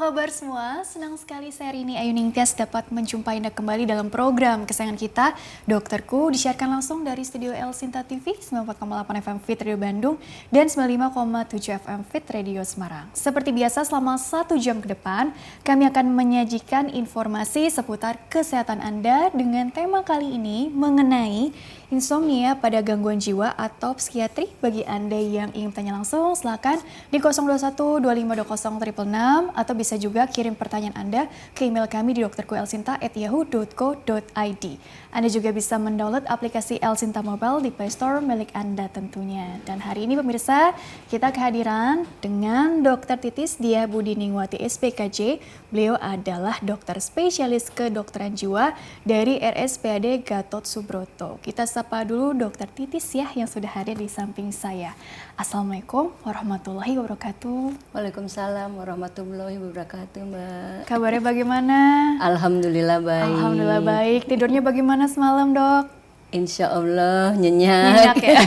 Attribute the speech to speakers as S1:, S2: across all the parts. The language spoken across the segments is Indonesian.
S1: kabar semua? Senang sekali saya Rini Ayu Ningtyas dapat menjumpai Anda kembali dalam program kesayangan kita, Dokterku, disiarkan langsung dari studio El Sinta TV 94,8 FM Fit Radio Bandung dan 95,7 FM Fit Radio Semarang. Seperti biasa selama 1 jam ke depan, kami akan menyajikan informasi seputar kesehatan Anda dengan tema kali ini mengenai insomnia pada gangguan jiwa atau psikiatri. Bagi Anda yang ingin tanya langsung, silakan di 021 2520 666 atau bisa juga kirim pertanyaan Anda ke email kami di dokterkuelsinta@yahoo.co.id. Anda juga bisa mendownload aplikasi El Sinta Mobile di Play Store milik Anda tentunya. Dan hari ini pemirsa, kita kehadiran dengan Dr. Titis Diah Budiningwati SPKJ. Beliau adalah dokter spesialis kedokteran jiwa dari RSPAD Gatot Subroto. Kita sapa dulu Dr. Titis ya yang sudah hadir di samping saya. Assalamualaikum warahmatullahi wabarakatuh.
S2: Waalaikumsalam warahmatullahi wabarakatuh, Mbak.
S1: Kabarnya bagaimana?
S2: Alhamdulillah baik.
S1: Alhamdulillah baik. Tidurnya bagaimana semalam, Dok?
S2: Insya Allah nyenyak.
S1: Nyenyak ya?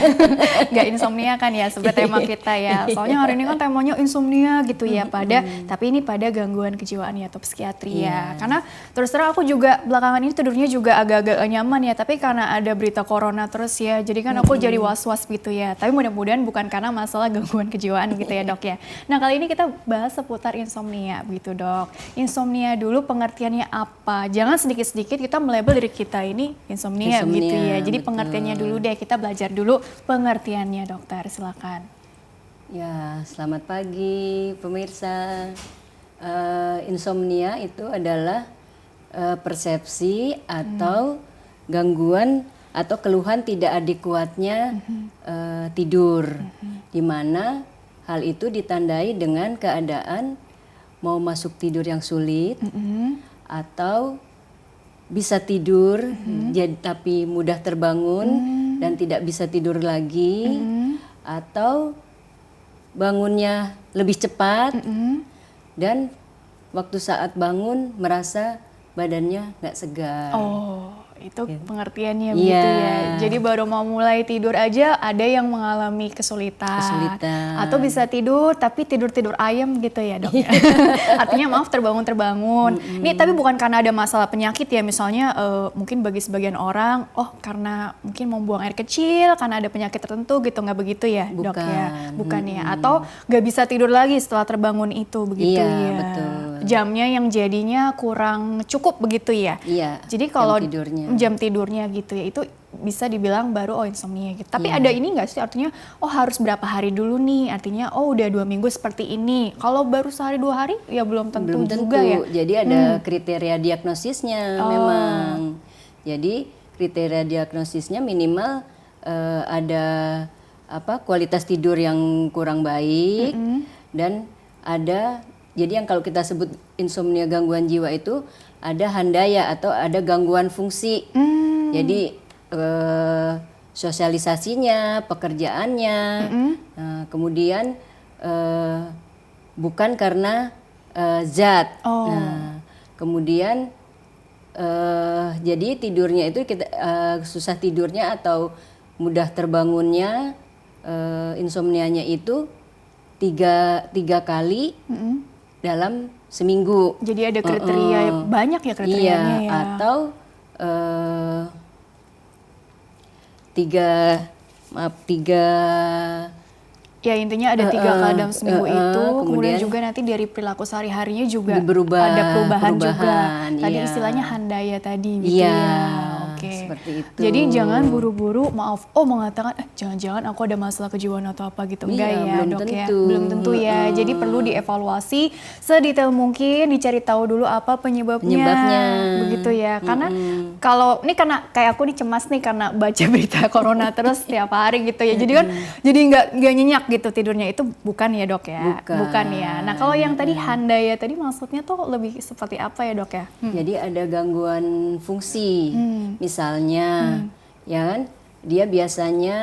S1: Gak insomnia kan ya seperti tema kita ya. Soalnya hari ini kan temanya insomnia gitu ya. Tapi ini pada gangguan kejiwaan ya atau psikiatri ya. Karena terus terang aku juga belakangan ini tidurnya juga agak-agak nyaman ya. Tapi karena ada berita corona terus ya. Jadi kan aku jadi was-was gitu ya. Tapi mudah-mudahan bukan karena masalah gangguan kejiwaan gitu ya, Dok ya. Nah, kali ini kita bahas seputar insomnia begitu, Dok. Insomnia dulu pengertiannya apa? Jangan sedikit-sedikit kita melabel diri kita ini insomnia gitu ya. Jadi
S2: betul.
S1: pengertiannya dulu deh, kita belajar dulu pengertiannya, dokter, silakan.
S2: Ya, selamat pagi pemirsa. Insomnia itu adalah persepsi atau gangguan atau keluhan tidak adekuatnya tidur, di mana hal itu ditandai dengan keadaan mau masuk tidur yang sulit atau bisa tidur tapi mudah terbangun dan tidak bisa tidur lagi, atau bangunnya lebih cepat dan waktu saat bangun merasa badannya nggak segar.
S1: Oh, itu pengertiannya begitu ya. Jadi baru mau mulai tidur aja ada yang mengalami kesulitan. Atau bisa tidur tapi tidur ayam gitu ya, Dok ya. Artinya maaf terbangun. Ini tapi bukan karena ada masalah penyakit ya. Misalnya mungkin bagi sebagian orang, karena mungkin mau buang air kecil karena ada penyakit tertentu gitu, nggak begitu ya, Dok ya? Bukan ya. Atau nggak bisa tidur lagi setelah terbangun itu begitu ya.
S2: Betul.
S1: Jamnya yang jadinya kurang cukup begitu ya.
S2: Iya.
S1: Jadi kalau
S2: jam
S1: tidurnya gitu ya, itu bisa dibilang baru insomnia gitu. Tapi ada ini nggak sih artinya harus berapa hari dulu nih, artinya udah 2 minggu seperti ini. Kalau baru sehari 2 hari ya belum tentu juga ya.
S2: Jadi ada kriteria diagnosisnya memang. Jadi kriteria diagnosisnya minimal ada kualitas tidur yang kurang baik dan ada. Jadi yang kalau kita sebut insomnia gangguan jiwa itu ada handaya atau ada gangguan fungsi. Jadi sosialisasinya, pekerjaannya, kemudian bukan karena zat. Kemudian jadi tidurnya itu kita susah tidurnya atau mudah terbangunnya, insomnianya itu tiga kali dalam seminggu.
S1: Jadi ada kriteria banyak ya kriterianya ya.
S2: Atau tiga
S1: ya intinya ada 3 kali dalam seminggu itu. Kemudian juga nanti dari perilaku sehari-harinya juga ada perubahan juga. Tadi istilahnya handaya tadi gitu ya. Oke.
S2: Seperti itu.
S1: Jadi jangan buru-buru mengatakan jangan-jangan aku ada masalah kejiwaan atau apa gitu. Enggak ya, Dok ya. Belum tentu ya. Jadi perlu dievaluasi sedetail mungkin, dicari tahu dulu apa penyebabnya. Begitu ya. Karena kalau ini karena kayak aku nih cemas nih karena baca berita corona terus setiap hari gitu ya. Jadi kan jadi nggak nyenyak gitu tidurnya, itu bukan ya, Dok ya. Bukan ya. Nah, kalau yang tadi handaya tadi maksudnya tuh lebih seperti apa ya, Dok ya?
S2: Jadi ada gangguan fungsi. Misalnya, ya kan, dia biasanya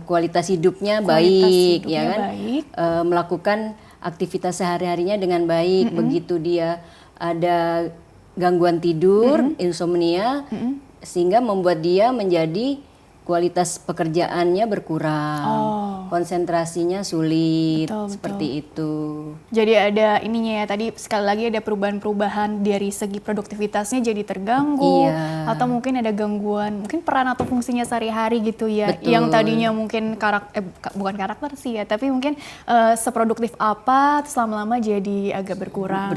S2: kualitas hidupnya baik, melakukan aktivitas sehari-harinya dengan baik. Begitu dia ada gangguan tidur, insomnia, sehingga membuat dia menjadi kualitas pekerjaannya berkurang. konsentrasinya sulit,
S1: Betul,
S2: seperti itu.
S1: Jadi ada ininya ya, tadi sekali lagi ada perubahan-perubahan dari segi produktivitasnya jadi terganggu,
S2: Iya.
S1: atau mungkin ada gangguan, mungkin peran atau fungsinya sehari-hari gitu ya,
S2: Betul.
S1: yang tadinya mungkin bukan karakter sih ya, tapi mungkin seproduktif apa, terus lama-lama jadi agak berkurang,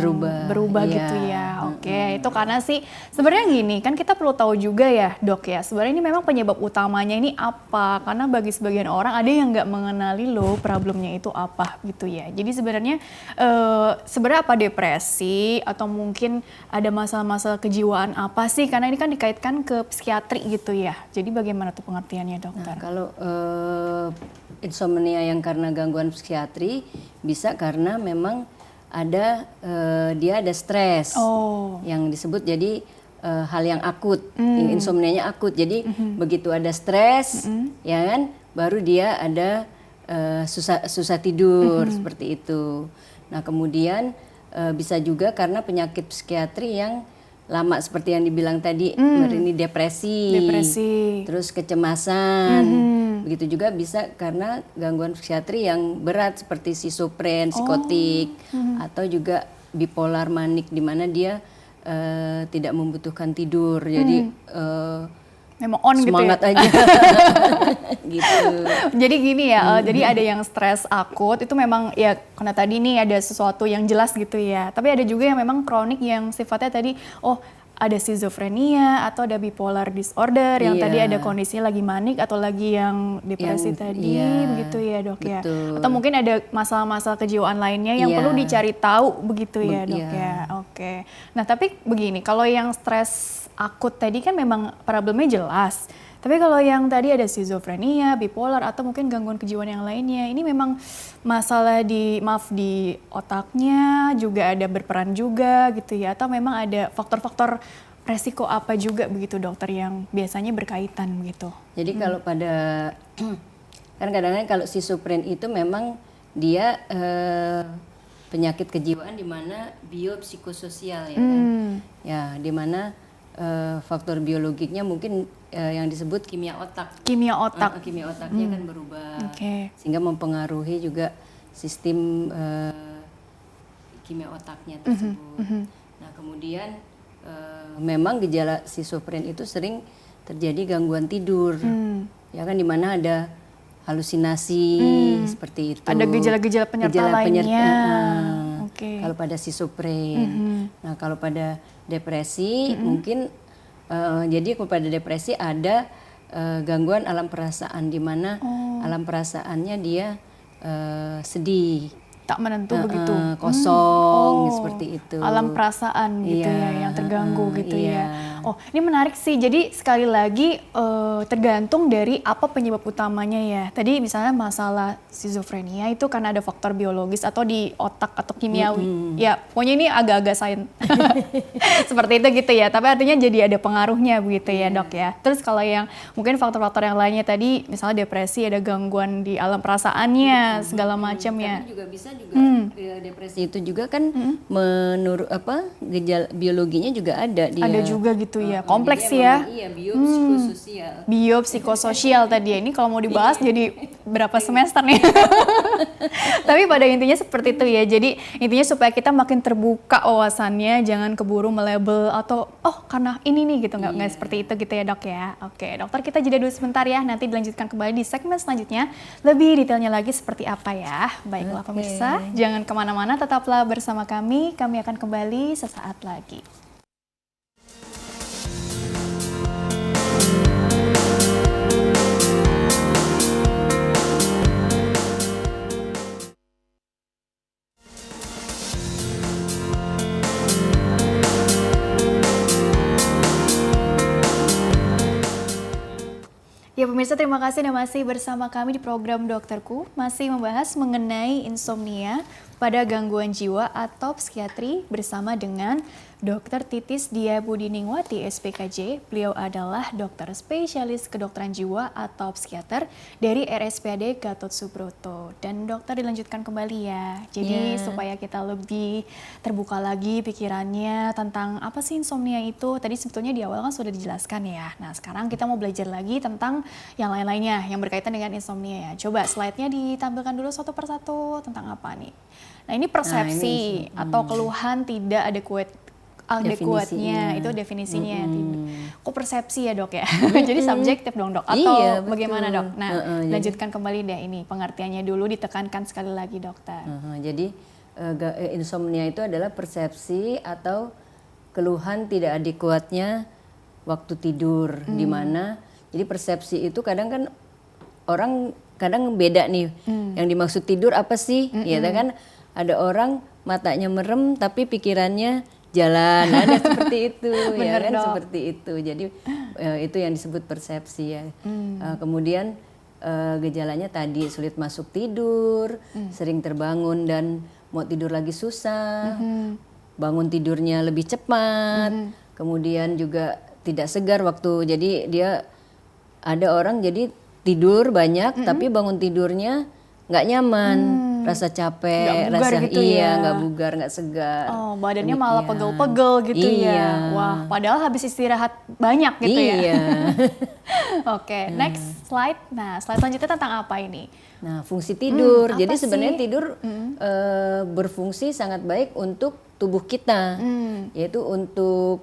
S1: berubah
S2: Iya.
S1: gitu ya. Oke, itu karena sih sebenarnya gini, kan kita perlu tahu juga ya dok ya, sebenarnya ini memang penyebab utamanya ini apa, karena bagi sebagian orang ada yang nggak mengenali loh problemnya itu apa gitu ya. Jadi sebenarnya apa depresi atau mungkin ada masalah-masalah kejiwaan apa sih, karena ini kan dikaitkan ke psikiatri gitu ya. Jadi bagaimana tuh pengertiannya dokter?
S2: Nah, kalau insomnia yang karena gangguan psikiatri bisa karena memang ada dia ada stres yang disebut jadi hal yang akut, insomnianya akut. Jadi begitu ada stres, ya kan, baru dia ada susah tidur seperti itu. Nah kemudian bisa juga karena penyakit psikiatri yang lama seperti yang dibilang tadi, ini depresi, terus kecemasan. Begitu juga bisa karena gangguan psikiatri yang berat seperti schizofren, psikotik, atau juga bipolar manik di mana dia tidak membutuhkan tidur. Jadi
S1: memang on
S2: semangat
S1: gitu ya?
S2: aja. Gitu.
S1: Jadi gini ya, jadi ada yang stres akut itu memang ya karena tadi nih ada sesuatu yang jelas gitu ya. Tapi ada juga yang memang kronik yang sifatnya tadi ada schizophrenia atau ada bipolar disorder yang tadi ada kondisi lagi manik atau lagi yang depresi tadi, begitu ya dok ya. Atau mungkin ada masalah-masalah kejiwaan lainnya yang perlu dicari tahu begitu ya dok ya. Oke. Nah tapi begini, kalau yang stres akut tadi kan memang problemnya jelas. Tapi kalau yang tadi ada schizophrenia, bipolar atau mungkin gangguan kejiwaan yang lainnya, ini memang masalah di otaknya juga ada berperan juga gitu ya, atau memang ada faktor-faktor resiko apa juga begitu dokter yang biasanya berkaitan begitu.
S2: Jadi kalau pada kan kadang-kadang kalau schizophren itu memang dia penyakit kejiwaan di mana biopsikososial ya kan. Ya, di mana faktor biologiknya mungkin yang disebut kimia otak. Kimia otaknya kan berubah, sehingga mempengaruhi juga sistem kimia otaknya tersebut. Nah kemudian memang gejala schizophren itu sering terjadi gangguan tidur, ya kan, di mana ada halusinasi seperti itu.
S1: Ada gejala-gejala penyerta lainnya.
S2: Kalau pada schizophren. Nah kalau pada depresi mungkin jadi kalau pada depresi ada gangguan alam perasaan di mana alam perasaannya dia sedih,
S1: tak menentu begitu,
S2: kosong seperti itu.
S1: Alam perasaan gitu ya yang terganggu gitu ya. Ini menarik sih. Jadi sekali lagi tergantung dari apa penyebab utamanya ya. Tadi misalnya masalah schizophrenia itu karena ada faktor biologis atau di otak atau kimiawi. Ya pokoknya ini agak-agak sains. Seperti itu gitu ya. Tapi artinya jadi ada pengaruhnya begitu ya dok ya. Terus kalau yang mungkin faktor-faktor yang lainnya tadi misalnya depresi, ada gangguan di alam perasaannya segala macam ya.
S2: Tapi juga bisa depresi itu juga kan menurut gejala biologinya juga ada dia.
S1: Ada juga gitu ya, kompleks ya.
S2: Iya, biopsikososial.
S1: Biopsikososial tadi ya, ini kalau mau dibahas jadi berapa semester nih. Tapi pada intinya seperti itu ya, jadi intinya supaya kita makin terbuka wawasannya, jangan keburu melabel atau karena ini nih gitu, nggak seperti itu gitu ya dok ya. Oke dokter, kita jeda dulu sebentar ya, nanti dilanjutkan kembali di segmen selanjutnya, lebih detailnya lagi seperti apa ya. Baiklah pemirsa, jangan kemana-mana, tetaplah bersama kami akan kembali sesaat lagi. Ya pemirsa, terima kasih dan masih bersama kami di program Dokterku, masih membahas mengenai insomnia. pada gangguan jiwa atau psikiatri bersama dengan Dr. Titis Dia Budiningwati SPKJ. Beliau adalah dokter spesialis kedokteran jiwa atau psikiater dari RSPAD Gatot Subroto. Dan dokter dilanjutkan kembali ya. Jadi supaya kita lebih terbuka lagi pikirannya tentang apa sih insomnia itu. Tadi sebetulnya di awal kan sudah dijelaskan ya. Nah sekarang kita mau belajar lagi tentang yang lain-lainnya yang berkaitan dengan insomnia ya. Coba slide-nya ditampilkan dulu satu persatu tentang apa nih. Nah ini persepsi atau keluhan tidak adekuatnya, itu definisinya. Kok persepsi ya dok ya? Jadi subjektif dong dok, atau
S2: iya,
S1: bagaimana dok? Nah lanjutkan kembali deh ini, pengertiannya dulu ditekankan sekali lagi dokter.
S2: Jadi insomnia itu adalah persepsi atau keluhan tidak adekuatnya waktu tidur, di mana jadi persepsi itu kadang kan orang kadang beda nih, yang dimaksud tidur apa sih? Ya kan ada orang matanya merem tapi pikirannya jalan, ada seperti itu. Ya kan dok. Seperti itu. Jadi itu yang disebut persepsi ya. Kemudian gejalanya tadi sulit masuk tidur, sering terbangun dan mau tidur lagi susah, bangun tidurnya lebih cepat, kemudian juga tidak segar waktu. Jadi dia ada orang jadi tidur banyak tapi bangun tidurnya nggak nyaman, rasa capek,
S1: gak bugar
S2: rasa
S1: gitu ya.
S2: nggak bugar, nggak segar.
S1: Oh, badannya malah pegel-pegel gitu ya. Wah, padahal habis istirahat banyak gitu ya. Oke, next slide. Nah, slide selanjutnya tentang apa ini?
S2: Nah, fungsi tidur. Jadi
S1: apa
S2: sebenarnya
S1: sih?
S2: tidur berfungsi sangat baik untuk tubuh kita, yaitu untuk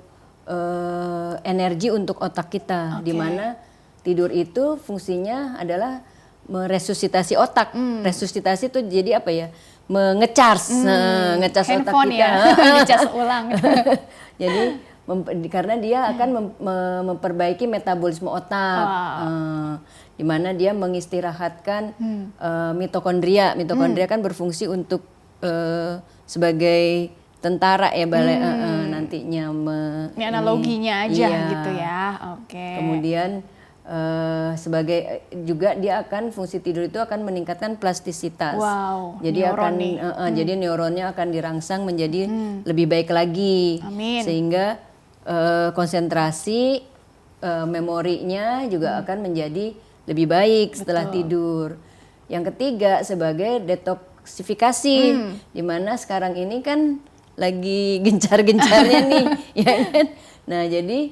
S2: energi untuk otak kita, di mana tidur itu fungsinya adalah meresusitasi otak. Resusitasi itu jadi apa ya? Mengecas, ngecas otak kita.
S1: Ya, dicas ulang.
S2: Jadi karena dia akan memperbaiki metabolisme otak, di mana dia mengistirahatkan mitokondria. Mitokondria kan berfungsi untuk sebagai tentara ya nantinya.
S1: Ini analoginya aja
S2: iya.
S1: gitu ya. Oke.
S2: Kemudian sebagai juga dia akan fungsi tidur itu akan meningkatkan plastisitas.
S1: Wow,
S2: jadi jadi neuronnya akan dirangsang menjadi lebih baik lagi.
S1: Amin.
S2: Sehingga konsentrasi memorinya juga akan menjadi lebih baik setelah tidur. Yang ketiga sebagai detoksifikasi, di mana sekarang ini kan lagi gencar-gencarnya nih, ya kan? Nah, jadi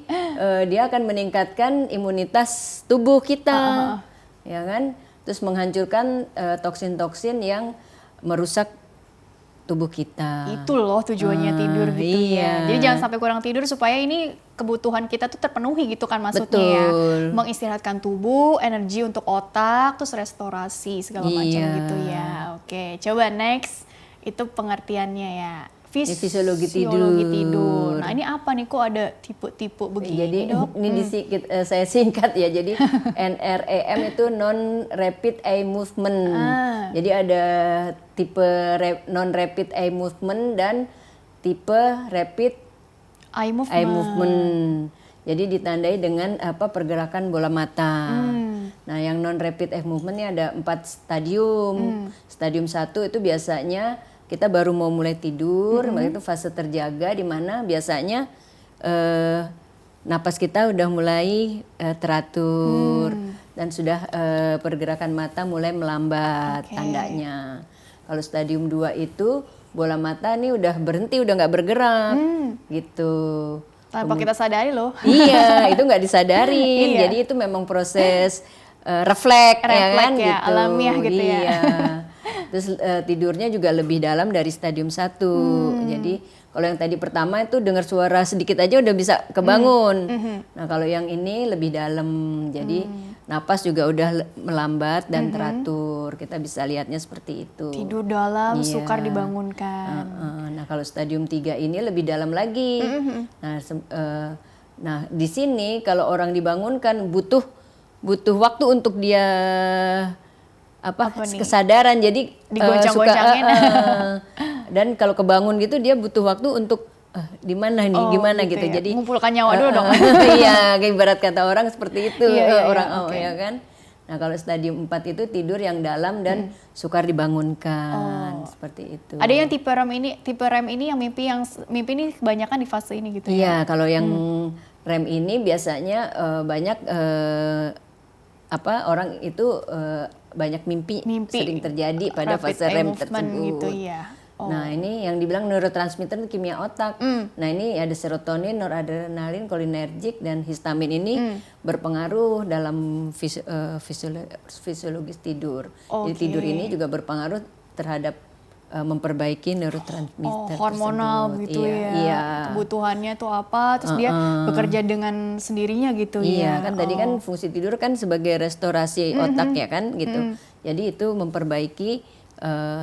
S2: dia akan meningkatkan imunitas tubuh kita, ya kan? Terus menghancurkan toksin-toksin yang merusak tubuh kita.
S1: Itu loh tujuannya tidur gitu ya. Jadi jangan sampai kurang tidur supaya ini kebutuhan kita tuh terpenuhi gitu kan maksudnya ya. Mengistirahatkan tubuh, energi untuk otak, terus restorasi segala macam gitu ya. Oke, coba next. Itu pengertiannya ya.
S2: Fisiologi
S1: tidur. Nah ini apa nih, kok ada tipe-tipe begini
S2: jadi,
S1: dok?
S2: Ini saya singkat ya, jadi NREM itu non-rapid eye movement. Jadi ada tipe non-rapid eye movement dan tipe rapid eye movement. Jadi ditandai dengan pergerakan bola mata. Nah yang non-rapid eye movement ini ada 4 stadium. Stadium 1 itu biasanya kita baru mau mulai tidur, itu fase terjaga di mana biasanya napas kita udah mulai teratur dan sudah pergerakan mata mulai melambat tandanya. Kalau stadium 2 itu bola mata nih udah berhenti, udah nggak bergerak gitu.
S1: Tanpa kita sadari loh.
S2: Iya, itu nggak disadarin. Jadi itu memang proses refleks ya kan
S1: ya,
S2: gitu.
S1: Alamiah gitu ya.
S2: Iya. Terus tidurnya juga lebih dalam dari stadium 1. Jadi kalau yang tadi pertama itu dengar suara sedikit aja udah bisa kebangun. Nah kalau yang ini lebih dalam. Jadi napas juga udah melambat dan teratur. Kita bisa lihatnya seperti itu.
S1: Tidur dalam, sukar dibangunkan.
S2: Nah kalau stadium 3 ini lebih dalam lagi. Nah di sini kalau orang dibangunkan butuh waktu untuk dia kesadaran, jadi
S1: digoncang-goncangin.
S2: Dan kalau kebangun gitu dia butuh waktu untuk di mana nih, gimana gitu
S1: ya.
S2: jadi
S1: mengumpulkan nyawa dulu dong.
S2: Iya, kayak ibarat kata orang seperti itu, orang ya kan. Nah kalau stadium 4 itu tidur yang dalam dan sukar dibangunkan, seperti itu.
S1: Ada yang tipe REM ini yang mimpi ini kebanyakan di fase ini gitu ya?
S2: Iya, kalau yang REM ini biasanya banyak orang itu banyak mimpi sering terjadi pada fase REM tersebut.
S1: Gitu ya.
S2: Nah ini yang dibilang neurotransmitter itu kimia otak. Nah ini ada serotonin, noradrenalin, kolinergik, dan histamin ini berpengaruh dalam fisiologis tidur. Jadi tidur ini juga berpengaruh terhadap memperbaiki neurotransmitter
S1: hormonal
S2: tersebut.
S1: gitu ya. Kebutuhannya tuh apa, terus dia bekerja dengan sendirinya gitu ya.
S2: Iya kan tadi kan fungsi tidur kan sebagai restorasi otak ya kan gitu. Jadi itu memperbaiki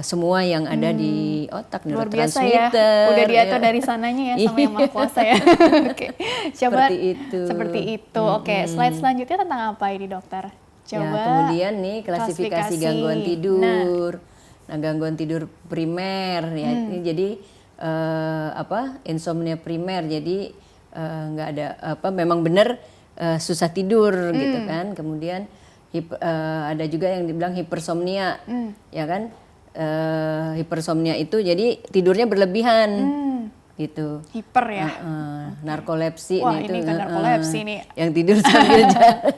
S2: semua yang ada di otak,
S1: luar biasa
S2: neurotransmitter.
S1: Ya, udah diatur dari sananya ya sama yang Maha Kuasa ya. Oke, coba seperti itu. Oke, slide selanjutnya tentang apa ini dokter? Coba.
S2: Ya, kemudian nih klasifikasi gangguan tidur. Nah, gangguan tidur primer ya, ini jadi insomnia primer. Jadi nggak ada memang benar susah tidur gitu kan. Kemudian ada juga yang dibilang hipersomnia, ya kan? Hipersomnia itu jadi tidurnya berlebihan, gitu.
S1: Hiper ya.
S2: Narkolepsi.
S1: Wah, ini kan narkolepsi nih.
S2: Yang tidur sambil jalan,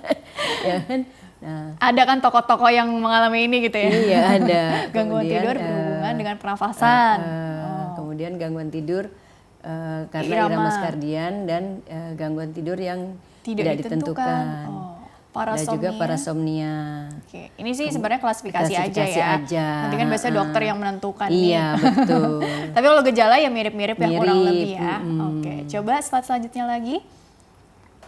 S2: ya kan? Nah,
S1: ada kan tokoh-tokoh yang mengalami ini gitu ya?
S2: Iya ada.
S1: Gangguan tidur berhubungan dengan pernafasan.
S2: Kemudian gangguan tidur karena irama skardian dan gangguan tidur yang tidak ditentukan. Ada juga parasomnia.
S1: Oke, ini sih sebenarnya klasifikasi aja ya. Nanti kan biasanya dokter yang menentukan nih.
S2: Iya, betul.
S1: Tapi kalau gejala ya mirip-mirip ya kurang lebih ya. Oke, coba slide selanjutnya lagi.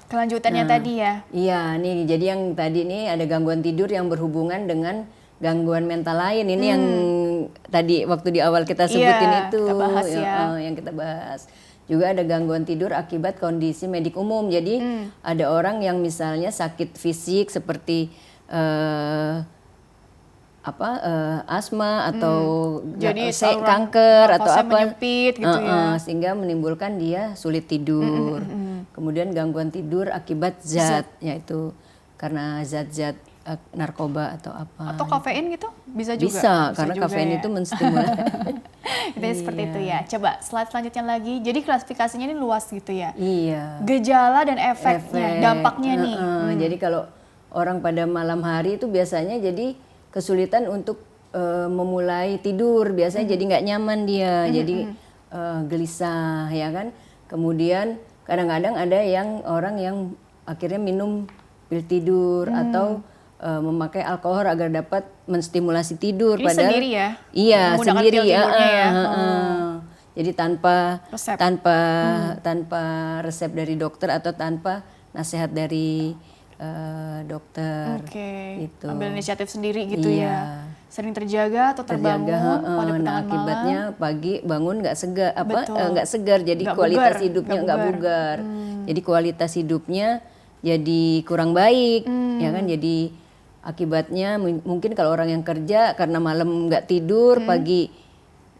S1: Kelanjutannya tadi ya.
S2: Iya, nih jadi yang tadi nih ada gangguan tidur yang berhubungan dengan gangguan mental lain. Ini yang tadi waktu di awal kita sebutin itu.
S1: Kita bahas ya.
S2: Yang kita bahas. Juga ada gangguan tidur akibat kondisi medik umum. Jadi ada orang yang misalnya sakit fisik seperti asma atau
S1: jadi
S2: kanker atau apa,
S1: menyempit gitu ya.
S2: Sehingga menimbulkan dia sulit tidur. Kemudian gangguan tidur akibat zat, yaitu karena zat-zat narkoba atau apa.
S1: Atau kafein gitu bisa juga.
S2: Bisa karena kafein ya. Itu menstimulasi.
S1: Itu seperti itu ya. Coba slide selanjutnya lagi. Jadi klasifikasinya ini luas gitu ya.
S2: Iya.
S1: Gejala dan efeknya, dampaknya nih.
S2: Jadi kalau orang pada malam hari itu biasanya jadi kesulitan untuk memulai tidur. Biasanya jadi nggak nyaman dia. Jadi gelisah ya kan. Kemudian kadang-kadang ada orang yang akhirnya minum pil tidur atau memakai alkohol agar dapat menstimulasi tidur.
S1: Ini padahal sendiri ya?
S2: Iya, sendiri ya. Jadi tanpa resep dari dokter atau tanpa nasihat dari dokter.
S1: Gitu. Ambil inisiatif sendiri gitu ya. Sering terjaga atau terbangun pada pertengahan
S2: akibatnya pagi bangun nggak segar, jadi kualitas hidupnya nggak bugar. Jadi kualitas hidupnya jadi kurang baik, ya kan? Jadi akibatnya mungkin kalau orang yang kerja karena malam nggak tidur, pagi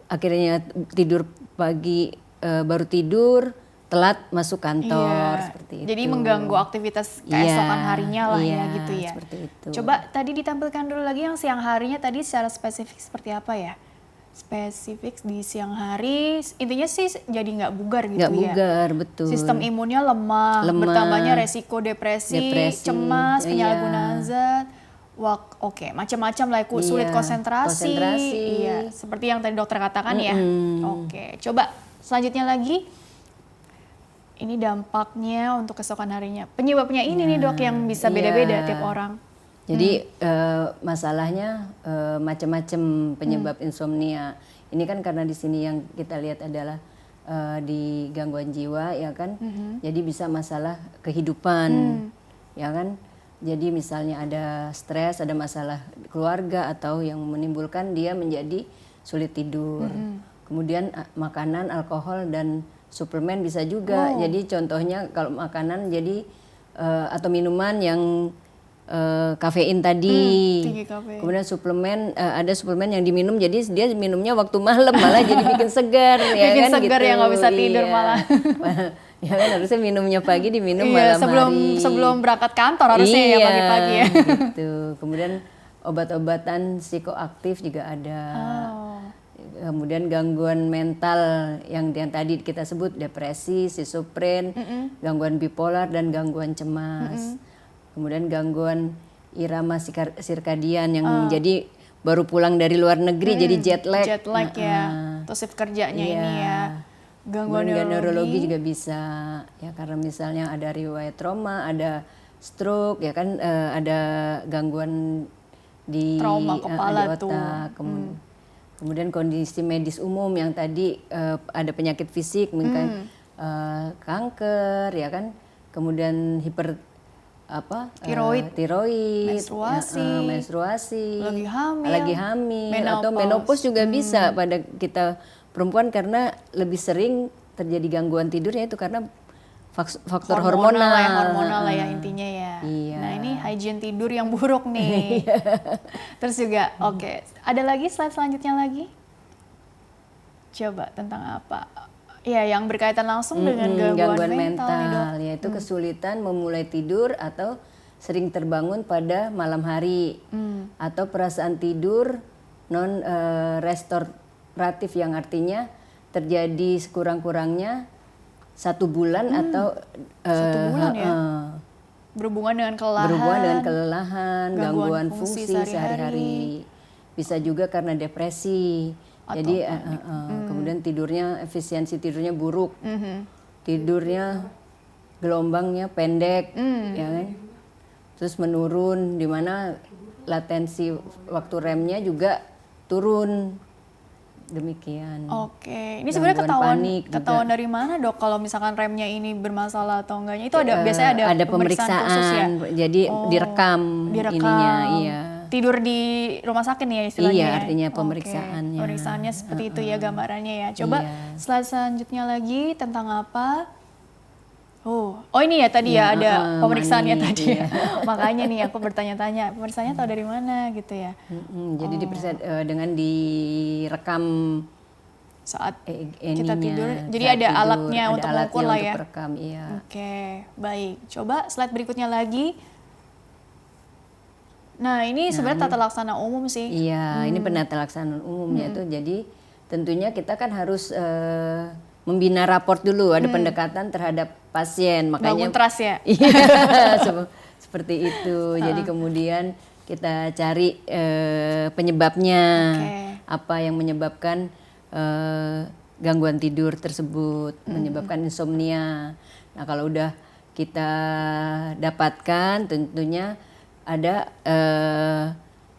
S2: akhirnya tidur pagi baru tidur, telat masuk kantor, seperti itu.
S1: Jadi mengganggu aktivitas keesokan harinya lah ya gitu ya.
S2: Seperti itu.
S1: Coba tadi ditampilkan dulu lagi yang siang harinya tadi secara spesifik seperti apa ya? Spesifik di siang hari, intinya sih jadi nggak bugar gitu ya.
S2: Nggak bugar, betul.
S1: Sistem imunnya lemah, bertambahnya resiko depresi, cemas, penyalahgunaan zat. Macam-macam lah, sulit konsentrasi. Iya, seperti yang tadi dokter katakan ya. Oke, coba selanjutnya lagi. Ini dampaknya untuk keesokan harinya. Penyebabnya ini nih dok yang bisa beda-beda tiap orang.
S2: Jadi masalahnya macam-macam penyebab insomnia. Ini kan karena di sini yang kita lihat adalah di gangguan jiwa ya kan. Jadi bisa masalah kehidupan ya kan. Jadi misalnya ada stres, ada masalah keluarga atau yang menimbulkan dia menjadi sulit tidur. Kemudian makanan, alkohol dan suplemen bisa juga. Jadi contohnya kalau makanan jadi atau minuman yang kafein tadi, kemudian suplemen ada suplemen yang diminum jadi dia minumnya waktu malam malah jadi bikin segar ya
S1: bikin
S2: kan
S1: segar
S2: gitu.
S1: Ya nggak bisa tidur malah.
S2: Ya kan harusnya minumnya pagi diminum
S1: Iya,
S2: malam
S1: sebelum
S2: hari.
S1: sebelum berangkat kantor harusnya ya
S2: Iya,
S1: pagi-pagi ya.
S2: gitu. Kemudian obat-obatan psikoaktif juga ada.
S1: Oh.
S2: Kemudian gangguan mental yang tadi kita sebut depresi, schizofren, gangguan bipolar dan gangguan cemas. Kemudian gangguan irama sirkadian yang jadi baru pulang dari luar negeri jadi jet lag.
S1: Jet lag ya. Terus shift kerjanya
S2: Iya.
S1: ini ya. Gangguan
S2: Kemudian neurologi
S1: neurologi.
S2: juga bisa ya karena misalnya ada riwayat trauma, ada stroke ya kan ada gangguan di
S1: Trauma kepala
S2: di otak. Kemudian kondisi medis umum yang tadi ada penyakit fisik mungkin kanker ya kan. Kemudian tiroid, menstruasi, lagi hamil atau menopause juga bisa pada kita perempuan karena lebih sering terjadi gangguan tidurnya itu karena faktor hormonal.
S1: Hormonal lah ya intinya ya.
S2: Iya.
S1: Nah ini hygiene tidur yang buruk nih. Terus juga ada lagi slide selanjutnya lagi. Coba tentang apa? Ya yang berkaitan langsung dengan gangguan mental nih, Dok.
S2: Yaitu kesulitan memulai tidur atau sering terbangun pada malam hari atau perasaan tidur non restoratif yang artinya terjadi sekurang-kurangnya 1 bulan atau
S1: 1 bulan ya. Berhubungan dengan kelelahan,
S2: gangguan fungsi sehari-hari. Bisa juga karena depresi. Jadi kemudian tidurnya efisiensi tidurnya buruk. Tidurnya gelombangnya pendek ya kan. Terus menurun di mana latensi waktu remnya juga turun. Demikian.
S1: Oke, ini sebenarnya ketahuan dari mana, Dok? Kalau misalkan remnya ini bermasalah atau enggaknya itu biasanya ada pemeriksaan khusus ya.
S2: Jadi direkam ininya, iya.
S1: Tidur di rumah sakit nih ya istilahnya.
S2: Iya, artinya pemeriksaannya.
S1: Pemeriksaannya seperti itu ya gambarannya ya. Coba slide selanjutnya lagi tentang apa? Oh ini ya tadi ya ada pemeriksaannya tadi ya. Makanya nih aku bertanya-tanya, pemeriksaannya tahu dari mana gitu ya.
S2: Jadi diperiksa dengan direkam
S1: saat kita tidur. Jadi ada alatnya untuk mengukur lah ya.
S2: Perekam, iya.
S1: Oke, baik. Coba slide berikutnya lagi. Nah ini sebenarnya tata laksana umum sih.
S2: Iya, ini penata laksanaan umumnya itu. Jadi tentunya kita kan harus membina raport dulu, ada pendekatan terhadap pasien, makanya
S1: bangun trust ya.
S2: Iya, seperti itu. Jadi kemudian kita cari penyebabnya, apa yang menyebabkan gangguan tidur tersebut, menyebabkan insomnia. Nah kalau udah kita dapatkan, tentunya ada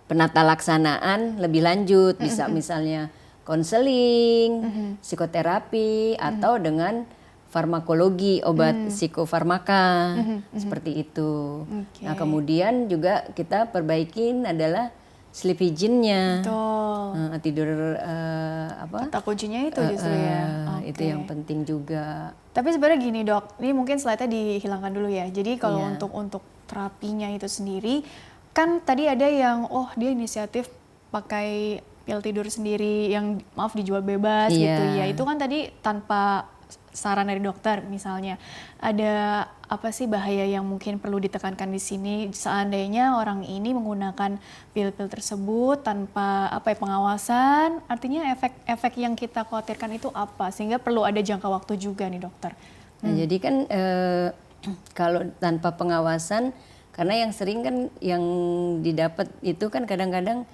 S2: penata laksanaan lebih lanjut, bisa misalnya konseling, psikoterapi, atau dengan farmakologi, obat psikofarmaka, seperti itu. Nah kemudian juga kita perbaikin adalah sleep hygiene-nya. Tidur
S1: kata kuncinya itu justru ya.
S2: Itu yang penting juga.
S1: Tapi sebenarnya gini, Dok, ini mungkin slide-nya dihilangkan dulu ya. Jadi kalau untuk terapinya itu sendiri, kan tadi ada yang dia inisiatif pakai pil tidur sendiri yang dijual bebas gitu ya. Itu kan tadi tanpa saran dari dokter misalnya. Ada apa sih bahaya yang mungkin perlu ditekankan di sini seandainya orang ini menggunakan pil-pil tersebut tanpa pengawasan? Artinya efek yang kita khawatirkan itu apa? Sehingga perlu ada jangka waktu juga nih, dokter.
S2: Nah, jadi kan kalau tanpa pengawasan, karena yang sering kan yang didapat itu kan kadang-kadang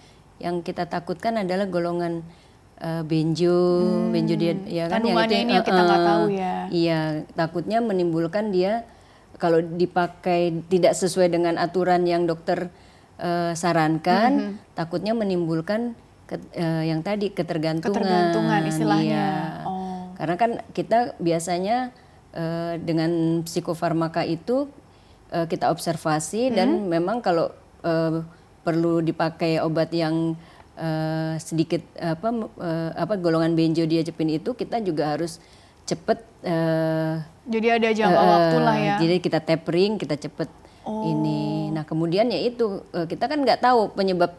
S2: yang kita takutkan adalah golongan benjo dia ya kan
S1: yang itu ini yang kita nggak tahu ya.
S2: Iya, takutnya menimbulkan dia kalau dipakai tidak sesuai dengan aturan yang dokter sarankan, takutnya menimbulkan yang tadi ketergantungan istilahnya. Iya. Karena kan kita biasanya dengan psikofarmaka itu kita observasi dan memang kalau perlu dipakai obat yang sedikit golongan benzodiazepin itu kita juga harus cepet.
S1: Jadi ada jangka waktu lah ya.
S2: Jadi kita tapering, kita cepet ini. Nah kemudian ya itu kita kan nggak tahu penyebab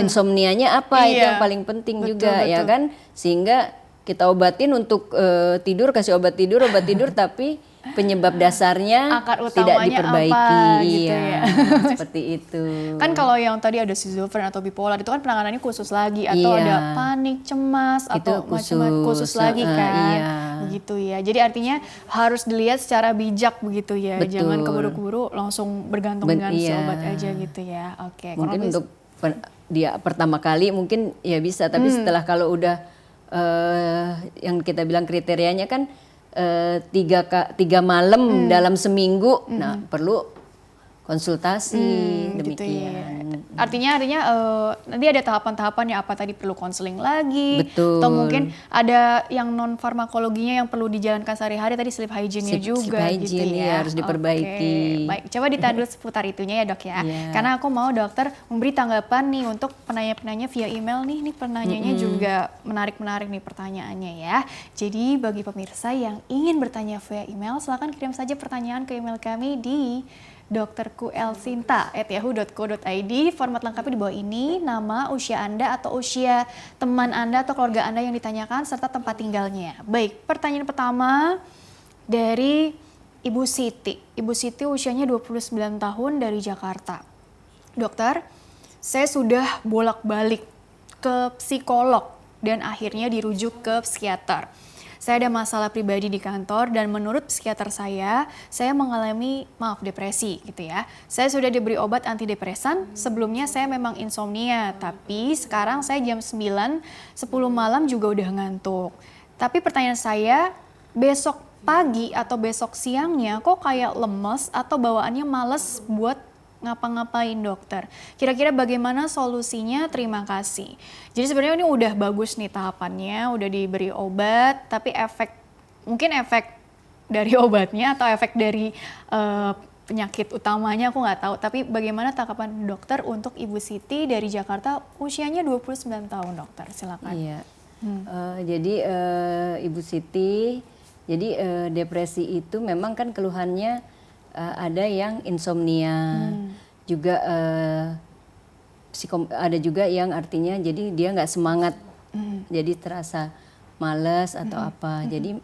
S2: insomnianya apa, itu yang paling penting juga ya kan, sehingga kita obatin untuk tidur, kasih obat tidur, tapi penyebab dasarnya
S1: Akar
S2: tidak
S1: utamanya
S2: diperbaiki.
S1: apa, gitu
S2: Iya,
S1: ya.
S2: seperti itu.
S1: Kan kalau yang tadi ada schizofren atau bipolar itu kan penanganannya khusus lagi, atau
S2: Iya.
S1: ada panik, cemas,
S2: Itu
S1: atau macam-macam khusus lagi kan.
S2: iya.
S1: Begitu ya. Jadi artinya harus dilihat secara bijak begitu ya.
S2: Betul.
S1: Jangan keburu-buru langsung bergantung dengan si
S2: iya.
S1: obat aja gitu ya. Oke. kurang
S2: Mungkin
S1: lebih
S2: untuk dia pertama kali mungkin ya bisa, tapi setelah kalau udah yang kita bilang kriterianya kan 3 malam dalam seminggu, nah perlu konsultasi
S1: gitu ya.
S2: demikian.
S1: Artinya nanti ada tahapan-tahapan ya, apa tadi perlu konseling lagi,
S2: Betul.
S1: atau mungkin ada yang non farmakologinya yang perlu dijalankan sehari-hari, tadi sleep hygiene-nya
S2: Sleep
S1: juga gitu
S2: hygiene,
S1: ya.
S2: iya, harus diperbaiki.
S1: Oke. Baik, coba ditahan dulu seputar itunya ya dok ya.
S2: Iya.
S1: Karena aku mau dokter memberi tanggapan nih untuk penanya-penanya via email nih. Ini penanyanya juga menarik-menarik nih pertanyaannya ya. Jadi bagi pemirsa yang ingin bertanya via email, silakan kirim saja pertanyaan ke email kami di drkuelsinta@yahoo.co.id. Format lengkapnya di bawah ini, nama, usia Anda atau usia teman Anda atau keluarga Anda yang ditanyakan, serta tempat tinggalnya. Baik, pertanyaan pertama dari Ibu Siti. Ibu Siti usianya 29 tahun dari Jakarta. Dokter, saya sudah bolak-balik ke psikolog dan akhirnya dirujuk ke psikiater. Saya ada masalah pribadi di kantor dan menurut psikiater saya mengalami depresi gitu ya. Saya sudah diberi obat antidepresan, sebelumnya saya memang insomnia, tapi sekarang saya jam 9, 10 malam juga udah ngantuk. Tapi pertanyaan saya, besok pagi atau besok siangnya kok kayak lemes atau bawaannya males buat ngapa-ngapain dokter. Kira-kira bagaimana solusinya? Terima kasih. Jadi sebenarnya ini udah bagus nih tahapannya, udah diberi obat, tapi mungkin efek dari obatnya atau efek dari penyakit utamanya aku nggak tahu. Tapi bagaimana tanggapan dokter untuk Ibu Siti dari Jakarta, usianya 29 tahun dokter, silakan.
S2: Iya. Jadi Ibu Siti, jadi depresi itu memang kan keluhannya ada yang insomnia, juga ada juga yang artinya jadi dia nggak semangat, jadi terasa malas atau apa. Jadi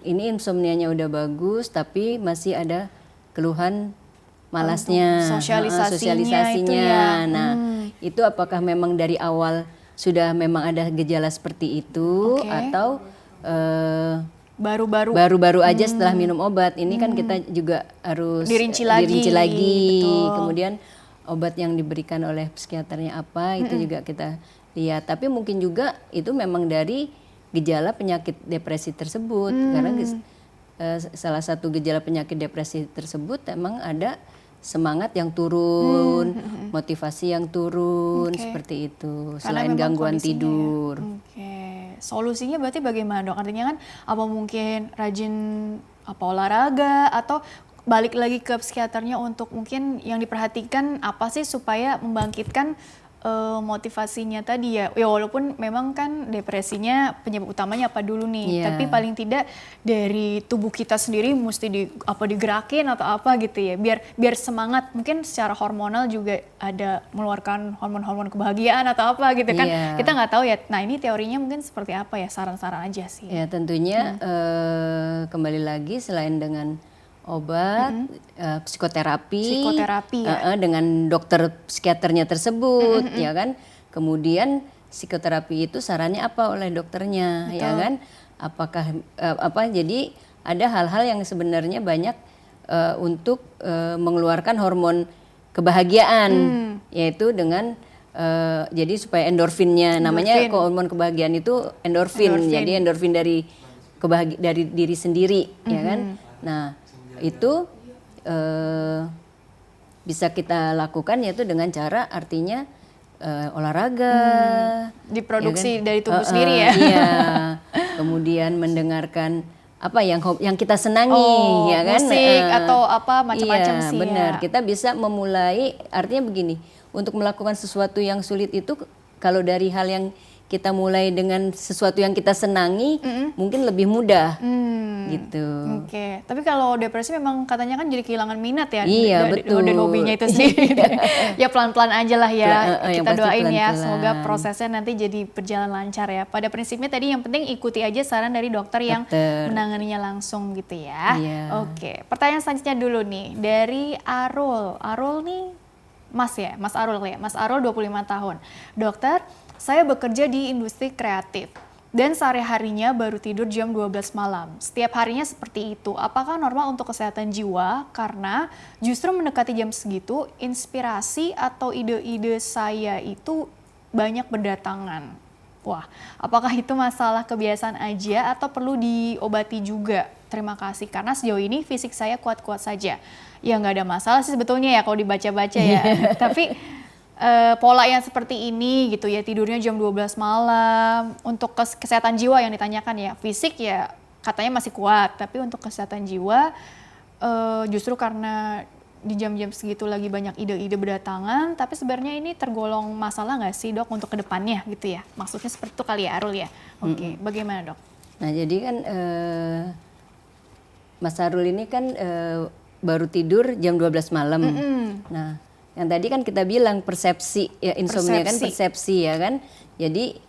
S2: ini insomnianya udah bagus, tapi masih ada keluhan malasnya,
S1: sosialisasinya itu ya.
S2: Nah, itu apakah memang dari awal sudah memang ada gejala seperti itu, atau baru-baru aja setelah minum obat. Ini kan kita juga harus
S1: dirinci lagi. Betul.
S2: Kemudian obat yang diberikan oleh psikiaternya apa, itu juga kita lihat. Tapi mungkin juga itu memang dari gejala penyakit depresi tersebut. Karena salah satu gejala penyakit depresi tersebut memang ada semangat yang turun, motivasi yang turun, seperti itu. Selain gangguan tidur.
S1: Solusinya berarti bagaimana dok? Artinya kan apa mungkin rajin olahraga atau balik lagi ke psikiaternya untuk mungkin yang diperhatikan apa sih supaya membangkitkan motivasinya tadi ya. Ya walaupun memang kan depresinya penyebab utamanya apa dulu nih, tapi paling tidak dari tubuh kita sendiri mesti digerakin atau apa gitu ya, biar semangat. Mungkin secara hormonal juga ada mengeluarkan hormon-hormon kebahagiaan atau apa gitu kan. Kita nggak tahu ya. Nah ini teorinya mungkin seperti apa ya, saran-saran aja sih.
S2: Ya tentunya kembali lagi selain dengan obat, psikoterapi ya. Dengan dokter psikiaternya tersebut, ya kan. Kemudian psikoterapi itu sarannya apa oleh dokternya, ya kan. Apakah jadi ada hal-hal yang sebenarnya banyak untuk mengeluarkan hormon kebahagiaan, yaitu dengan jadi supaya endorfinnya, namanya hormon kebahagiaan itu endorfin. Jadi endorfin dari diri sendiri, ya kan. Nah itu bisa kita lakukan yaitu dengan cara artinya olahraga,
S1: diproduksi ya kan? Dari tubuh sendiri ya.
S2: Iya. Kemudian mendengarkan apa yang kita senangi, ya kan,
S1: musik atau apa macam-macam sih.
S2: Benar. Kita bisa memulai, artinya begini, untuk melakukan sesuatu yang sulit itu kalau dari hal yang kita mulai dengan sesuatu yang kita senangi, mungkin lebih mudah, gitu.
S1: Oke, tapi kalau depresi memang katanya kan jadi kehilangan minat ya,
S2: Iya, betul.
S1: dari hobinya itu sendiri. Ya pelan-pelan aja lah ya,
S2: yang
S1: kita
S2: pasti
S1: doain ya,
S2: pelan-pelan.
S1: semoga prosesnya nanti jadi berjalan lancar ya. Pada prinsipnya tadi yang penting ikuti aja saran dari dokter yang menanganinya langsung gitu ya.
S2: Iya.
S1: Oke, pertanyaan selanjutnya dulu nih, dari Arul. Arul nih, Mas ya, Mas Arul ya, Mas Arul 25 tahun. Dokter, saya bekerja di industri kreatif dan sehari-harinya baru tidur jam 12 malam. Setiap harinya seperti itu. Apakah normal untuk kesehatan jiwa? Karena justru mendekati jam segitu, inspirasi atau ide-ide saya itu banyak berdatangan. Wah, apakah itu masalah kebiasaan aja atau perlu diobati juga? Terima kasih, karena sejauh ini fisik saya kuat-kuat saja. Ya nggak ada masalah sih sebetulnya ya kalau dibaca-baca ya. Tapi pola yang seperti ini gitu ya, tidurnya jam 12 malam, untuk kesehatan jiwa yang ditanyakan ya, fisik ya katanya masih kuat, tapi untuk kesehatan jiwa justru karena di jam-jam segitu lagi banyak ide-ide berdatangan, tapi sebenarnya ini tergolong masalah nggak sih dok untuk kedepannya gitu ya? Maksudnya seperti itu kali ya Arul ya? Oke, bagaimana dok?
S2: Nah jadi kan Mas Arul ini kan baru tidur jam 12 malam. Nah yang tadi kan kita bilang persepsi, ya insomnia kan persepsi ya kan. Jadi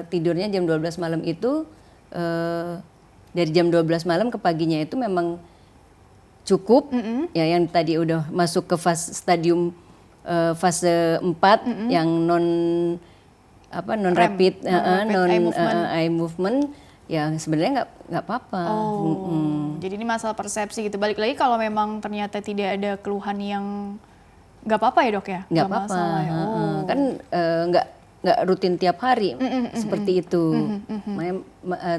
S2: tidurnya jam 12 malam itu dari jam 12 malam ke paginya itu memang cukup. Ya yang tadi udah masuk ke stadium fase 4 yang non rapid, eye movement. Ya sebenarnya nggak apa-apa.
S1: Jadi ini masalah persepsi gitu. Balik lagi kalau memang ternyata tidak ada keluhan yang nggak apa-apa ya dok ya?
S2: Nggak apa-apa, ya. Kan nggak rutin tiap hari seperti itu.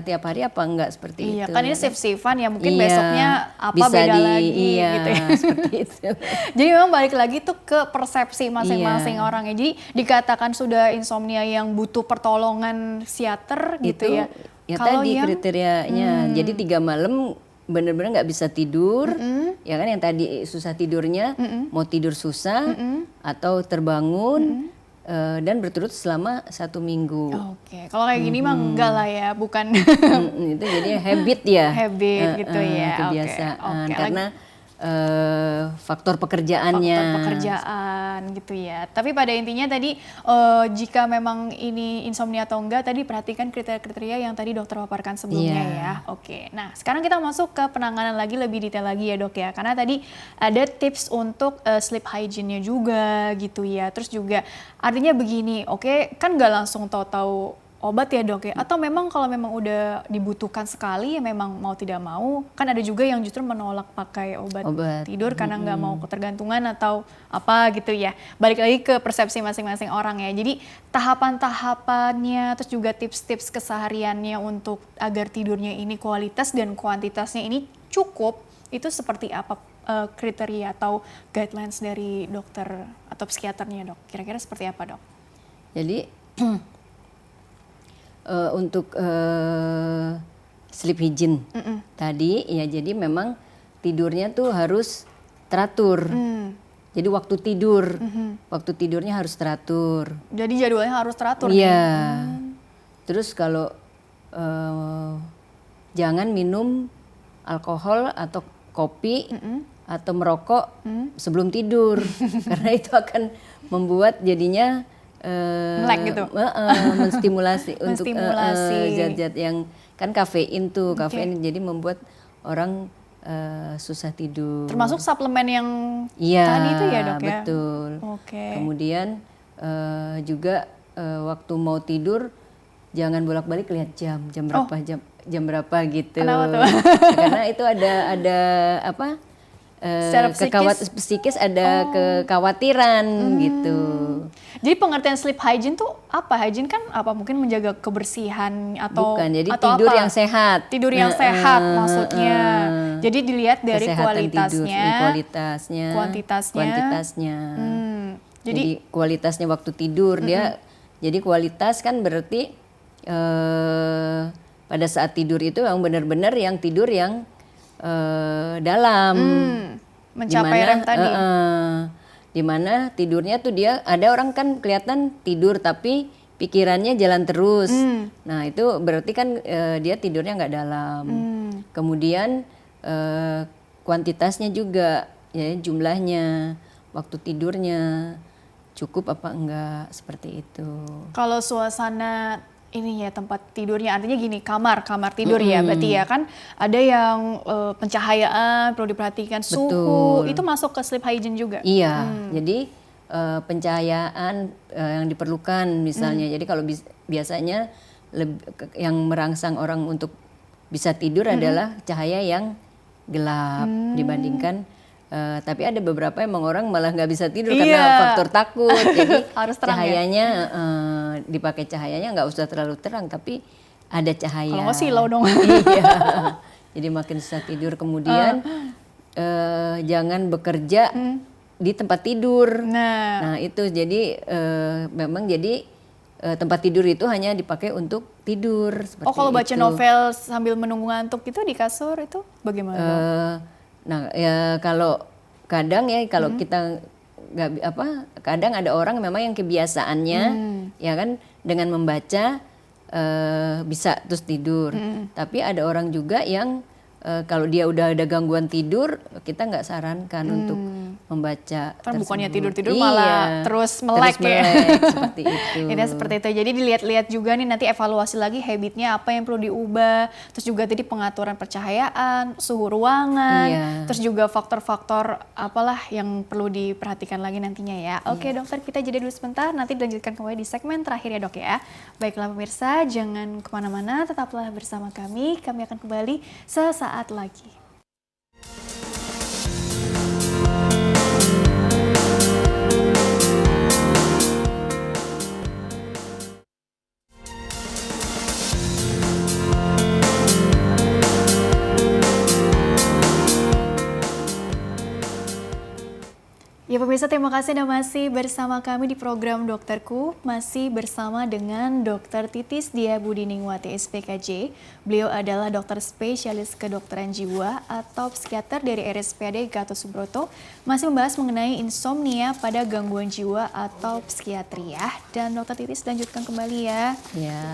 S2: Tiap hari apa nggak seperti itu?
S1: Iya kan ini shift-shiftan ya, mungkin besoknya apa
S2: bisa
S1: beda lagi gitu ya.
S2: Seperti itu.
S1: Jadi memang balik lagi tuh ke persepsi masing-masing orang ya. Jadi dikatakan sudah insomnia yang butuh pertolongan psikiater gitu ya.
S2: Ya kalau tadi kriterianya, jadi 3 malam bener-bener nggak bisa tidur, ya kan yang tadi susah tidurnya, mau tidur susah, atau terbangun, dan berturut selama 1 minggu.
S1: Oke, kalau kayak gini mah enggak lah ya, bukan.
S2: Itu jadi habit ya.
S1: Habit gitu ya.
S2: Kebiasaan, karena faktor pekerjaannya.
S1: Faktor pekerjaan gitu ya. Tapi pada intinya tadi jika memang ini insomnia atau enggak, tadi perhatikan kriteria-kriteria yang tadi dokter paparkan sebelumnya ya. Oke, nah sekarang kita masuk ke penanganan lagi lebih detail lagi ya dok ya. Karena tadi ada tips untuk sleep hygiene-nya juga gitu ya. Terus juga artinya begini, oke kan nggak langsung tahu-tahu obat ya dok ya, atau memang kalau memang udah dibutuhkan sekali ya memang mau tidak mau, kan ada juga yang justru menolak pakai obat tidur karena nggak mau ketergantungan atau apa gitu ya. Balik lagi ke persepsi masing-masing orang ya. Jadi tahapan-tahapannya terus juga tips-tips kesehariannya untuk agar tidurnya ini kualitas dan kuantitasnya ini cukup, itu seperti apa kriteria atau guidelines dari dokter atau psikiaternya dok? Kira-kira seperti apa dok?
S2: Jadi untuk sleep hygiene tadi ya, jadi memang tidurnya tuh harus teratur. Jadi waktu tidurnya harus teratur.
S1: Jadi jadwalnya harus teratur.
S2: Iya. Terus kalau jangan minum alkohol atau kopi atau merokok sebelum tidur karena itu akan membuat jadinya
S1: melek gitu,
S2: menstimulasi untuk zat-zat yang kan kafein tuh, kafein jadi membuat orang susah tidur.
S1: Termasuk suplemen yang tadi itu ya dok ya?
S2: Betul. Kemudian juga waktu mau tidur jangan bolak-balik lihat jam berapa, jam berapa gitu.
S1: Kenapa tuh?
S2: Karena itu ada apa? Psikis ada kekhawatiran gitu.
S1: Jadi pengertian sleep hygiene tuh apa? Hygiene kan apa? Mungkin menjaga kebersihan atau
S2: bukan, jadi
S1: atau
S2: tidur
S1: apa?
S2: Yang sehat.
S1: Tidur yang sehat maksudnya. Jadi dilihat dari kualitasnya, kuantitasnya.
S2: Jadi kualitasnya waktu tidur dia. Jadi kualitas kan berarti pada saat tidur itu yang benar-benar yang tidur yang dalam,
S1: mencapai REM tadi.
S2: Dimana tidurnya tuh dia ada orang kan kelihatan tidur tapi pikirannya jalan terus. Nah itu berarti kan dia tidurnya nggak dalam. Kemudian kuantitasnya juga, ya jumlahnya, waktu tidurnya cukup apa enggak, seperti itu.
S1: Kalau suasana ini ya tempat tidurnya, artinya gini, kamar tidur ya, berarti ya kan ada yang pencahayaan perlu diperhatikan, suhu itu masuk ke sleep hygiene juga.
S2: Iya, jadi pencahayaan yang diperlukan misalnya. Jadi kalau biasanya yang merangsang orang untuk bisa tidur adalah cahaya yang gelap dibandingkan. Tapi ada beberapa emang orang malah nggak bisa tidur karena faktor takut. Jadi
S1: harus terang,
S2: cahayanya dipakai cahayanya nggak usah terlalu terang, tapi ada cahaya.
S1: Kalau nggak silau dong.
S2: Iya. Jadi makin susah tidur. Kemudian jangan bekerja di tempat tidur. Nah itu jadi memang jadi tempat tidur itu hanya dipakai untuk tidur.
S1: Kalau baca novel sambil menunggu ngantuk itu di kasur itu bagaimana?
S2: Nah ya kalau kadang ya kalau kita nggak kadang ada orang memang yang kebiasaannya ya kan dengan membaca bisa terus tidur. Tapi ada orang juga yang kalau dia udah ada gangguan tidur, kita nggak sarankan untuk membaca.
S1: Kan bukannya tidur-tidur malah terus melek ya.
S2: Seperti itu.
S1: Ini seperti itu. Jadi dilihat-lihat juga nih, nanti evaluasi lagi habitnya apa yang perlu diubah. Terus juga tadi pengaturan percahayaan, suhu ruangan, terus juga faktor-faktor apalah yang perlu diperhatikan lagi nantinya ya. Oke dokter, kita jeda dulu sebentar, nanti dilanjutkan kembali di segmen terakhir ya dok ya. Baiklah pemirsa, jangan kemana-mana, tetaplah bersama kami akan kembali sesaat lagi. Ya pemirsa, terima kasih Anda masih bersama kami di program Dokterku, masih bersama dengan Dr. Titis Dia Budiningwati SPKJ. Beliau adalah dokter spesialis kedokteran jiwa atau psikiater dari RSPAD Gatot Subroto, masih membahas mengenai insomnia pada gangguan jiwa atau psikiatri ya. Dan Dr. Titis lanjutkan kembali ya.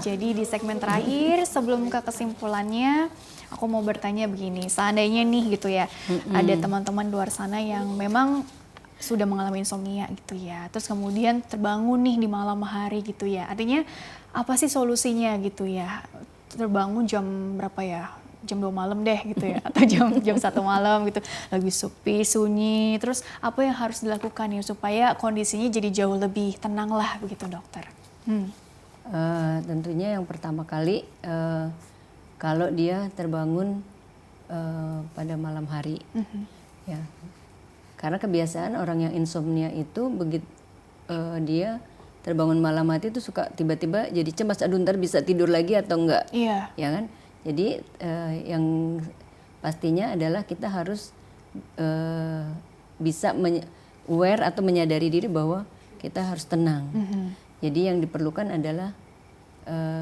S1: Jadi di segmen terakhir sebelum ke kesimpulannya, aku mau bertanya begini, seandainya nih gitu ya, ada teman-teman luar sana yang memang sudah mengalami insomnia gitu ya, terus kemudian terbangun nih di malam hari gitu ya, artinya apa sih solusinya gitu ya, terbangun jam berapa ya, jam 2 malam deh gitu ya, atau jam 1 malam gitu, lagi sepi, sunyi, terus apa yang harus dilakukan ya supaya kondisinya jadi jauh lebih tenang lah begitu dokter?
S2: Tentunya yang pertama kali kalau dia terbangun pada malam hari, ya. Karena kebiasaan orang yang insomnia itu begitu dia terbangun malam hari itu suka tiba-tiba jadi cemas, aduh ntar bisa tidur lagi atau enggak, ya kan? Jadi yang pastinya adalah kita harus bisa aware atau menyadari diri bahwa kita harus tenang. Jadi yang diperlukan adalah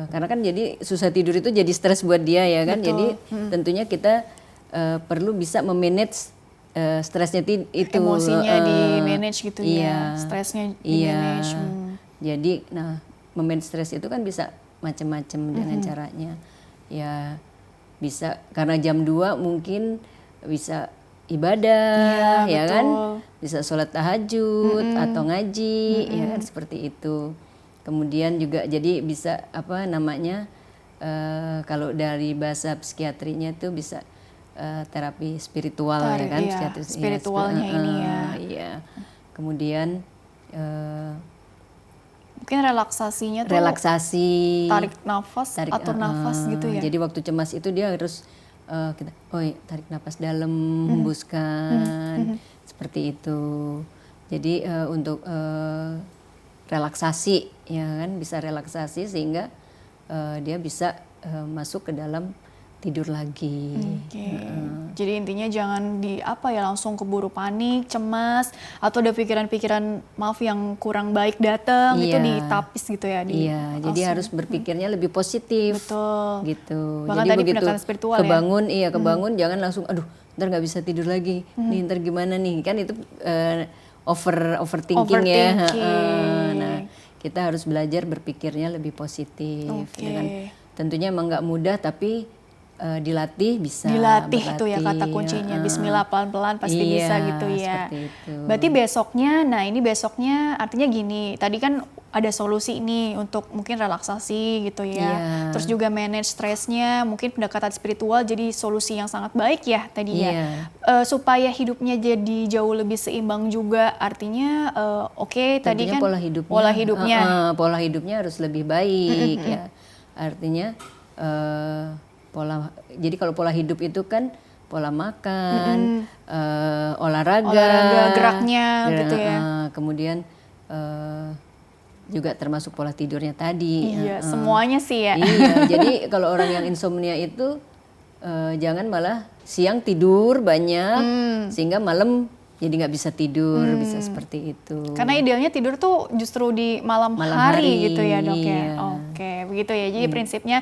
S2: karena kan jadi susah tidur itu jadi stres buat dia ya kan. Jadi tentunya kita perlu bisa memanage stresnya itu,
S1: emosinya di manage gitu ya, stresnya di manage.
S2: Jadi, memanage stres itu kan bisa macam-macam dengan caranya. Ya, bisa karena jam 2 mungkin bisa ibadah, ya kan? Bisa sholat tahajud atau ngaji, ya kan seperti itu. Kemudian juga jadi bisa kalau dari bahasa psikiatrinya itu bisa terapi spiritual ya kan,
S1: spiritualnya ini ya.
S2: Iya. Kemudian
S1: mungkin relaksasinya tuh tarik nafas, atur nafas gitu ya.
S2: Jadi waktu cemas itu dia harus kita tarik nafas dalam, hembuskan, seperti itu. Jadi untuk relaksasi ya kan, bisa relaksasi sehingga dia bisa masuk ke dalam tidur lagi.
S1: Jadi intinya jangan langsung keburu panik, cemas, atau ada pikiran-pikiran yang kurang baik datang, itu ditapis gitu ya.
S2: Jadi harus berpikirnya lebih positif.
S1: Betul.
S2: Gitu.
S1: Bahkan
S2: jadi
S1: tadi
S2: begitu
S1: spiritual
S2: kebangun jangan langsung ntar nggak bisa tidur lagi. Nih ntar gimana nih, kan itu overthinking ya. Nah, kita harus belajar berpikirnya lebih positif.
S1: Oke.
S2: Dengan tentunya emang nggak mudah, tapi dilatih bisa.
S1: Dilatih itu ya kata kuncinya. Bismillah pelan-pelan pasti bisa gitu ya.
S2: Seperti itu.
S1: Berarti besoknya, nah ini besoknya artinya gini, tadi kan ada solusi nih untuk mungkin relaksasi gitu ya.
S2: Iya.
S1: Terus juga manage stresnya, mungkin pendekatan spiritual jadi solusi yang sangat baik ya tadi ya.
S2: Iya.
S1: Supaya hidupnya jadi jauh lebih seimbang juga, artinya oke, tadi
S2: Tentunya
S1: kan
S2: pola hidupnya, pola hidupnya harus lebih baik ya. Artinya jadi kalau pola hidup itu kan pola makan, olahraga,
S1: geraknya gitu ya.
S2: Kemudian juga termasuk pola tidurnya tadi.
S1: Iya, semuanya sih ya.
S2: Iya, jadi kalau orang yang insomnia itu jangan malah siang tidur banyak sehingga malam jadi nggak bisa tidur, bisa seperti itu.
S1: Karena idealnya tidur tuh justru di malam hari gitu ya dok ya.
S2: Iya.
S1: Oke, begitu ya. Jadi prinsipnya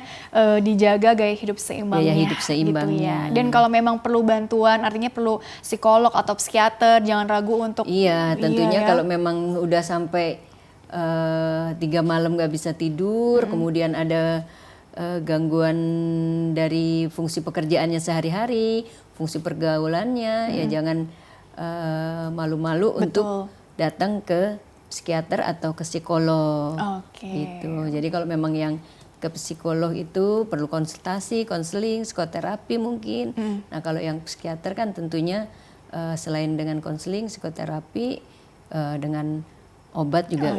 S1: dijaga gaya hidup seimbangnya.
S2: Gaya hidup seimbangnya.
S1: Gitu ya. Dan kalau memang perlu bantuan, artinya perlu psikolog atau psikiater, jangan ragu untuk.
S2: Iya, tentunya
S1: ya.
S2: kalau memang udah sampai 3 malam nggak bisa tidur, kemudian ada gangguan dari fungsi pekerjaannya sehari-hari, fungsi pergaulannya, ya jangan malu-malu untuk datang ke psikiater atau ke psikolog.
S1: Oke.
S2: Gitu. Jadi kalau memang yang ke psikolog itu perlu konsultasi, konseling, psikoterapi mungkin. Nah kalau yang psikiater kan tentunya selain dengan konseling, psikoterapi, dengan obat juga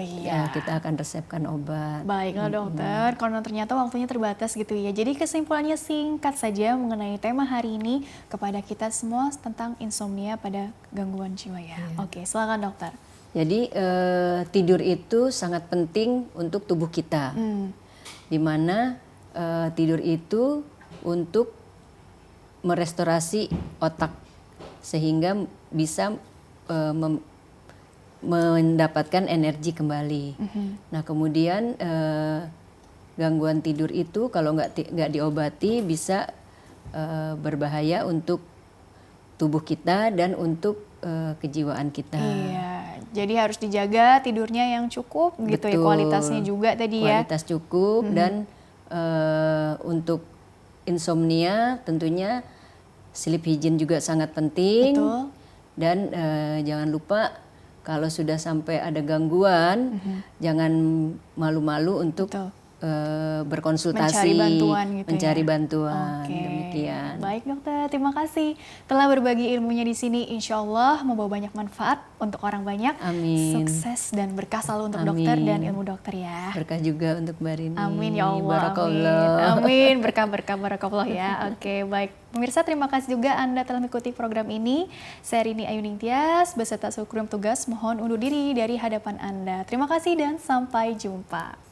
S2: kita akan resepkan obat.
S1: Baiklah dokter, karena ternyata waktunya terbatas gitu ya. Jadi kesimpulannya singkat saja mengenai tema hari ini kepada kita semua tentang insomnia pada gangguan jiwa ya. Oke, silakan dokter.
S2: Jadi tidur itu sangat penting untuk tubuh kita. Dimana tidur itu untuk merestorasi otak sehingga bisa mendapatkan energi kembali. Nah kemudian gangguan tidur itu kalau nggak diobati bisa berbahaya untuk tubuh kita dan untuk kejiwaan kita.
S1: Iya, jadi harus dijaga tidurnya yang cukup gitu ya, kualitasnya juga tadi ya.
S2: Kualitas cukup dan untuk insomnia tentunya sleep hygiene juga sangat penting.
S1: Betul.
S2: Dan jangan lupa kalau sudah sampai ada gangguan, jangan malu-malu untuk berkonsultasi,
S1: mencari bantuan gitu
S2: mencari
S1: ya.
S2: bantuan.
S1: Oke.
S2: Demikian.
S1: Baik dokter, terima kasih telah berbagi ilmunya di sini. Insya Allah membawa banyak manfaat untuk orang banyak.
S2: Amin.
S1: Sukses dan berkah selalu untuk
S2: Amin.
S1: dokter dan ilmu dokter ya.
S2: Berkah juga untuk Mbak Rini.
S1: Amin ya Allah.
S2: Barakallah.
S1: Amin. Berkah-berkah barakallah ya. Oke, baik. Pemirsa, terima kasih juga Anda telah mengikuti program ini. Saya Rini Ayu Ningtyas beserta seluruh tugas mohon undur diri dari hadapan Anda. Terima kasih dan sampai jumpa.